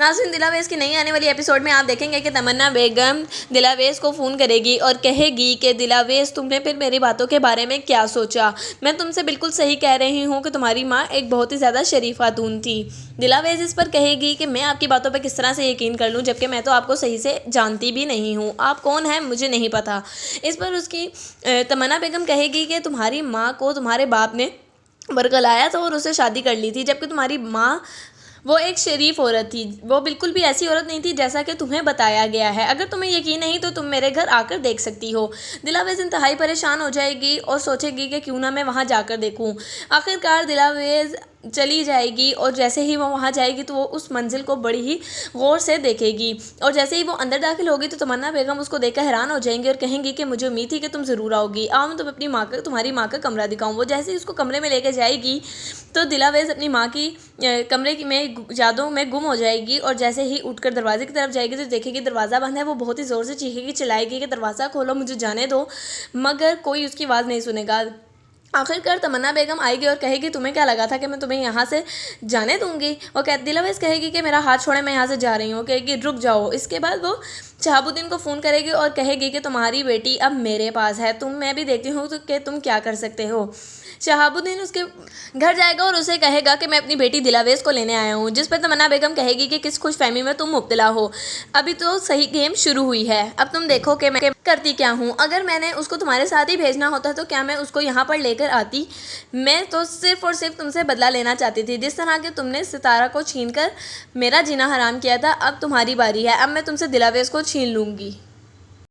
ناظرین، دلاویز کی نئی آنے والی ایپیسوڈ میں آپ دیکھیں گے کہ تمنا بیگم دلاویز کو فون کرے گی اور کہے گی کہ دلاویز، تم نے پھر میری باتوں کے بارے میں کیا سوچا؟ میں تم سے بالکل صحیح کہہ رہی ہوں کہ تمہاری ماں ایک بہت ہی زیادہ شریف خاتون تھی۔ دلاویز اس پر کہے گی کہ میں آپ کی باتوں پہ کس طرح سے یقین کر لوں، جبکہ میں تو آپ کو صحیح سے جانتی بھی نہیں ہوں، آپ کون ہیں مجھے نہیں پتا۔ اس پر اس کی تمنا بیگم کہے گی کہ تمہاری ماں کو تمہارے باپ نے برگلایا تھا اور اسے شادی کر لی تھی، جبکہ تمہاری ماں وہ ایک شریف عورت تھی، وہ بالکل بھی ایسی عورت نہیں تھی جیسا کہ تمہیں بتایا گیا ہے۔ اگر تمہیں یقین نہیں تو تم میرے گھر آ کر دیکھ سکتی ہو۔ دلاویز انتہائی پریشان ہو جائے گی اور سوچے گی کہ کیوں نہ میں وہاں جا کر دیکھوں۔ آخرکار دلاویز چلی جائے گی اور جیسے ہی وہ وہاں جائے گی تو وہ اس منزل کو بڑی ہی غور سے دیکھے گی، اور جیسے ہی وہ اندر داخل ہوگی تو تمنا بیگم اس کو دیکھ کر حیران ہو جائیں گی اور کہیں گی کہ مجھے امید تھی کہ تم ضرور آؤ گی، آؤ میں تمہیں تمہاری ماں کا کمرہ دکھاؤں۔ وہ جیسے ہی اس کو کمرے میں لے کے جائے گی تو دلاویز اپنی ماں کی کمرے میں یادوں میں گم ہو جائے گی، اور جیسے ہی اٹھ کر دروازے کی طرف جائے گی تو دیکھے گی دروازہ بند ہے۔ وہ بہت ہی زور سے چیخے گی، چلائے گی کہ دروازہ کھولو، مجھے جانے دو، مگر کوئی اس کی آواز نہیں سنے گا۔ آخرکار تمنا بیگم آئے گی اور کہے گی تمہیں کیا لگا تھا کہ میں تمہیں یہاں سے جانے دوں گی؟ دلاویز کہے گی کہ میرا ہاتھ چھوڑے، میں یہاں سے جا رہی ہوں۔ کہے گی رک جاؤ۔ اس کے بعد وہ شہاب الدین کو فون کرے گی اور کہے گی کہ تمہاری بیٹی اب میرے پاس ہے، میں بھی دیکھتی ہوں کہ تم کیا کر سکتے ہو۔ شہاب الدین اس کے گھر جائے گا اور اسے کہے گا کہ میں اپنی بیٹی دلاویز کو لینے آیا ہوں، جس پر تمنا بیگم کہے گی کہ کس خوش فہمی میں تم مبتلا ہو، ابھی تو صحیح گیم شروع ہوئی ہے، اب تم دیکھو کہ میں کرتی کیا ہوں۔ اگر میں نے اس کو تمہارے ساتھ ہی بھیجنا ہوتا تو کیا میں اس کو یہاں پر لے کر آتی؟ میں تو صرف اور صرف تم سے بدلہ لینا چاہتی تھی، جس طرح کہ تم نے ستارہ کو چھین کر میرا جینا حرام کیا تھا، اب تمہاری باری ہے، اب میں تم سے دلاویز کو چھین لوں گی۔